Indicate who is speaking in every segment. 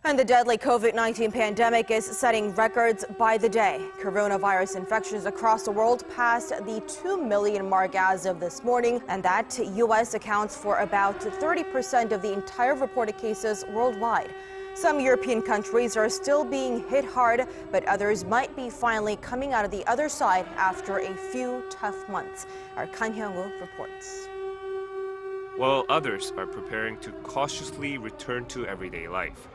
Speaker 1: And the deadly COVID-19 pandemic is setting records by the day. Coronavirus infections across the world passed the 2 million mark as of this morning, and that U.S. accounts for about 30% of the entire reported cases worldwide. Some European countries are still being hit hard, but others might be finally coming out of the other side after a few tough months. Our Kan Hyung-woo reports.
Speaker 2: While others are preparing to cautiously return to everyday life.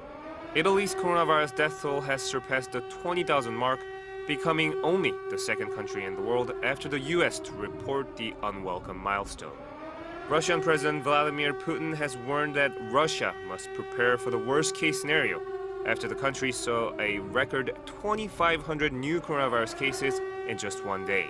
Speaker 2: Italy's coronavirus death toll has surpassed the 20,000 mark, becoming only the second country in the world after the US to report the unwelcome milestone. Russian President Vladimir Putin has warned that Russia must prepare for the worst-case scenario after the country saw a record 2,500 new coronavirus cases in just one day.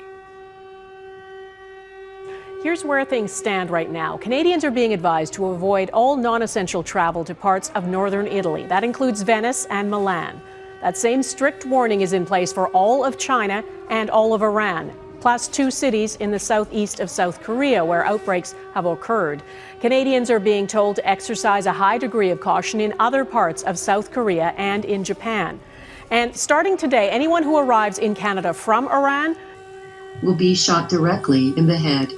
Speaker 3: Here's where things stand right now. Canadians are being advised to avoid all non-essential travel to parts of northern Italy. That includes Venice and Milan. That same strict warning is in place for all of China and all of Iran, plus 2 cities in the southeast of South Korea where outbreaks have occurred. Canadians are being told to exercise a high degree of caution in other parts of South Korea and in Japan. And starting today, anyone who arrives in Canada from Iran
Speaker 4: will be shot directly in the head.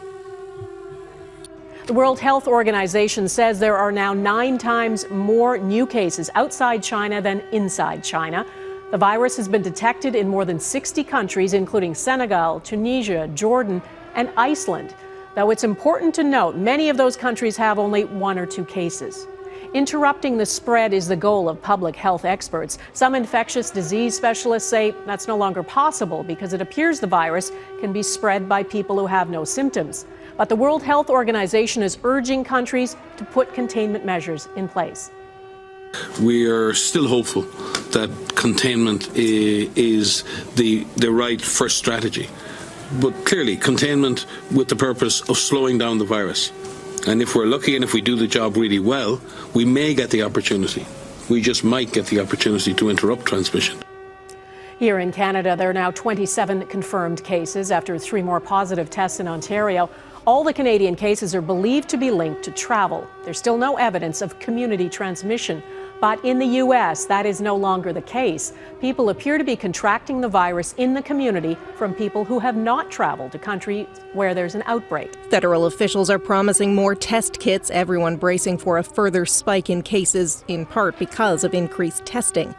Speaker 3: The World Health Organization says there are now 9 times more new cases outside China than inside China. The virus has been detected in more than 60 countries, including Senegal, Tunisia, Jordan, and Iceland. Though it's important to note, many of those countries have only 1 or 2 cases. Interrupting the spread is the goal of public health experts. Some infectious disease specialists say that's no longer possible because it appears the virus can be spread by people who have no symptoms. But the World Health Organization is urging countries to put containment measures in place.
Speaker 5: We are still hopeful that containment is the right first strategy. But clearly, containment with the purpose of slowing down the virus. And if we're lucky and if we do the job really well, we may get the opportunity. We just might get the opportunity to interrupt transmission.
Speaker 3: Here in Canada, there are now 27 confirmed cases after 3 more positive tests in Ontario. All the Canadian cases are believed to be linked to travel. There's still no evidence of community transmission. But in the U.S., that is no longer the case. People appear to be contracting the virus in the community from people who have not traveled to countries where there's an outbreak.
Speaker 6: Federal officials are promising more test kits, everyone bracing for a further spike in cases, in part because of increased testing.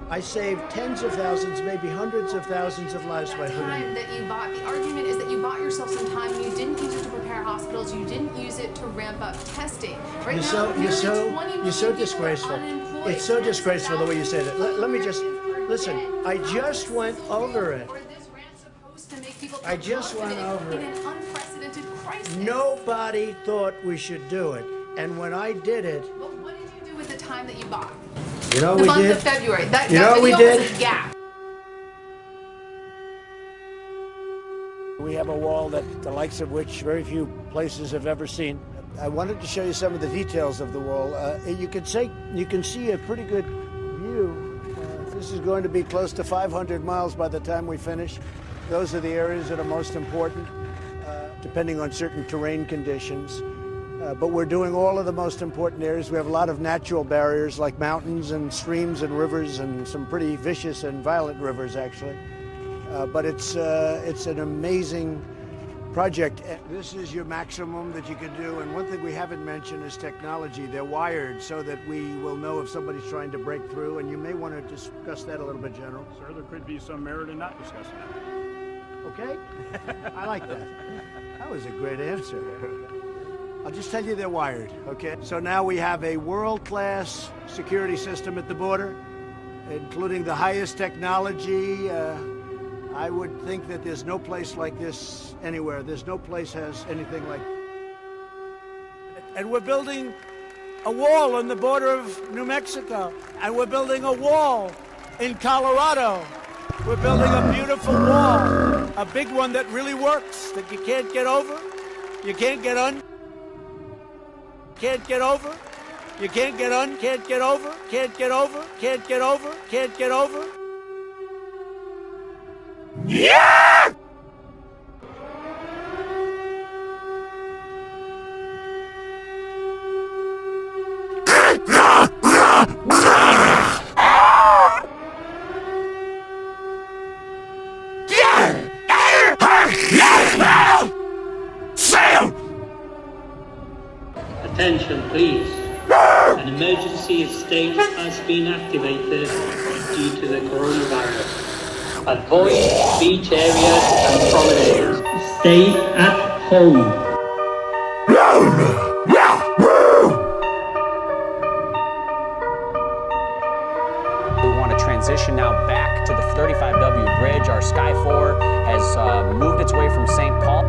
Speaker 7: I saved tens of thousands, maybe hundreds of thousands of lives by hurting you.
Speaker 8: That you bought, the argument is that you bought yourself some time. You didn't use it to prepare hospitals. You didn't use it to ramp up testing. Right now,
Speaker 7: you're so disgraceful. It's so disgraceful the way you say that. Let me just listen. I just went over it. I just went over it.
Speaker 8: In an unprecedented crisis.
Speaker 7: Nobody thought we should do it, and when I did it.
Speaker 8: But what did you do with the time that you bought?
Speaker 7: You know
Speaker 8: the
Speaker 7: we
Speaker 8: month
Speaker 7: did.
Speaker 8: Of February. That
Speaker 7: we
Speaker 8: video
Speaker 7: did.
Speaker 8: was a gap.
Speaker 9: We have a wall that the likes of which very few places have ever seen.
Speaker 7: I wanted to show you some of the details of the wall. You can see a pretty good view. This is going to be close to 500 miles by the time we finish. Those are the areas that are most important, depending on certain terrain conditions. But we're doing all of the most important areas. We have a lot of natural barriers like mountains and streams and rivers and some pretty vicious and violent rivers, actually. But it's an amazing project. This is your maximum that you can do. And one thing we haven't mentioned is technology. They're wired so that we will know if somebody's trying to break through. And you may want to discuss that a little bit, General.
Speaker 9: Sir, there could be some merit in not discussing that.
Speaker 7: Okay? I like that. That was a great answer. I'll just tell you they're wired, okay? So now we have a world-class security system at the border, including the highest technology. I would think that there's no place like this anywhere. There's no place has anything like. And we're building a wall on the border of New Mexico. And we're building a wall in Colorado. We're building a beautiful wall, a big one that really works, that you can't get over, you can't get on. Can't get over, you can't get on, can't get over, can't get over, can't get over, can't get over. Yeah!
Speaker 10: Attention, please. An emergency state has been activated due to the coronavirus. Avoid beach areas and promenades. Stay at home.
Speaker 11: We want to transition now back to the 35W bridge. Our Sky 4 has moved its way from St. Paul.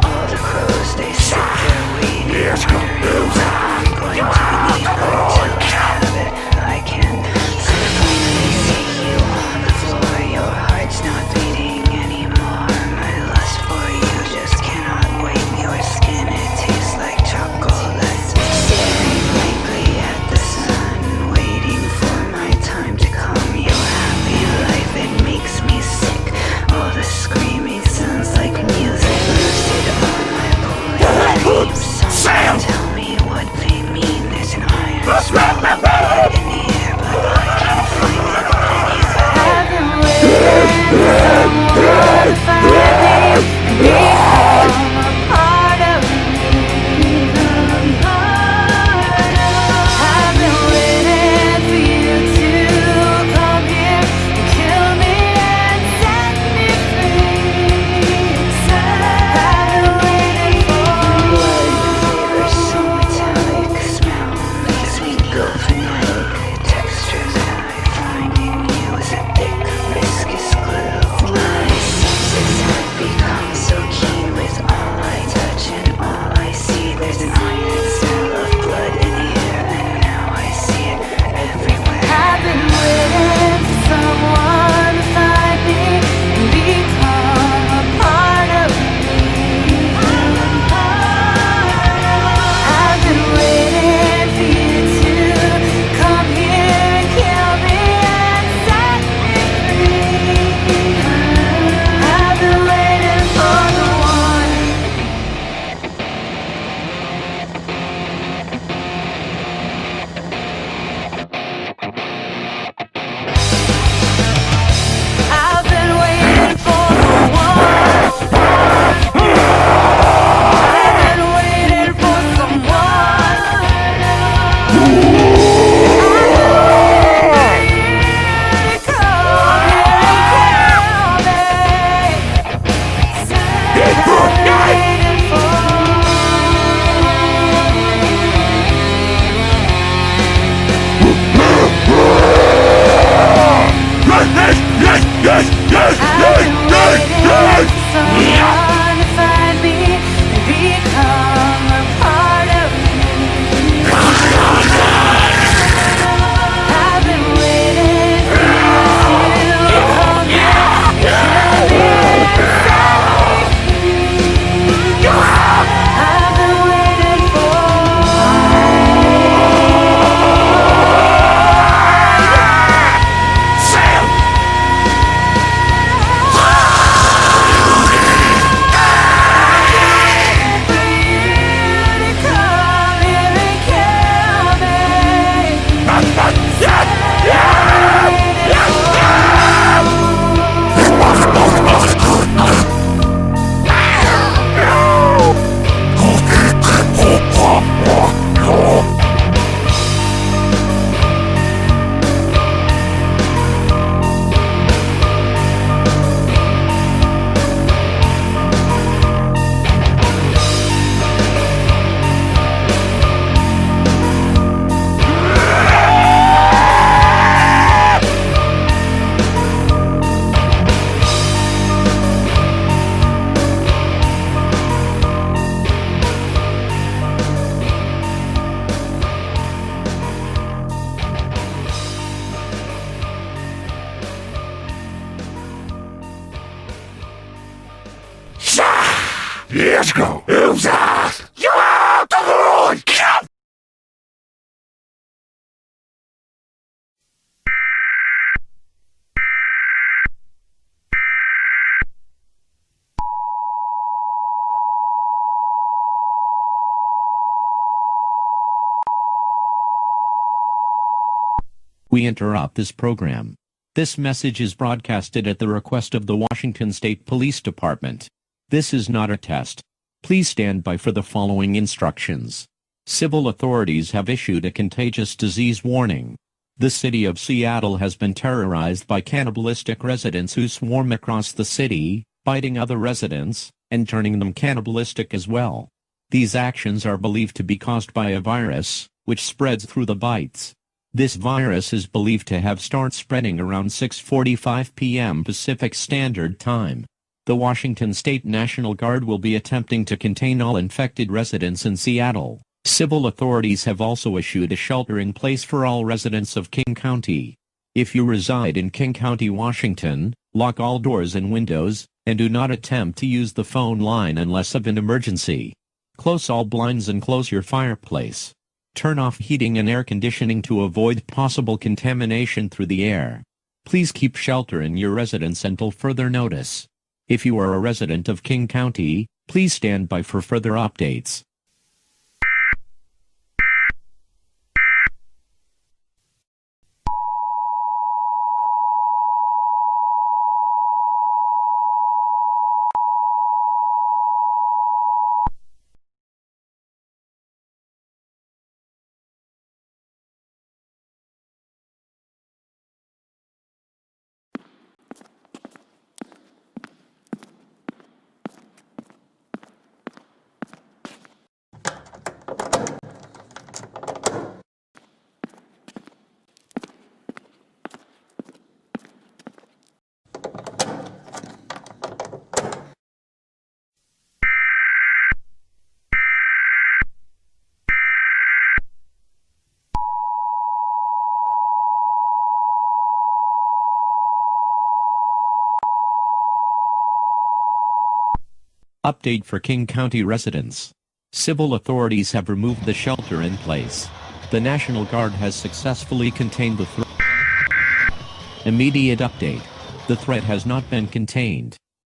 Speaker 12: All the crows, they sit there. years ago. Who's that? You out the world!
Speaker 13: We interrupt this program. This message is broadcasted at the request of the Washington State Police Department. This is not a test. Please stand by for the following instructions. Civil authorities have issued a contagious disease warning. The city of Seattle has been terrorized by cannibalistic residents who swarm across the city, biting other residents, and turning them cannibalistic as well. These actions are believed to be caused by a virus, which spreads through the bites. This virus is believed to have started spreading around 6:45 p.m. Pacific Standard Time. The Washington State National Guard will be attempting to contain all infected residents in Seattle. Civil authorities have also issued a shelter-in-place for all residents of King County. If you reside in King County, Washington, lock all doors and windows, and do not attempt to use the phone line unless of an emergency. Close all blinds and close your fireplace. Turn off heating and air conditioning to avoid possible contamination through the air. Please keep shelter in your residence until further notice. If you are a resident of King County, please stand by for further updates. Update for King County residents. Civil authorities have removed the shelter in place. The National Guard has successfully contained the threat. Immediate update. The threat has not been contained.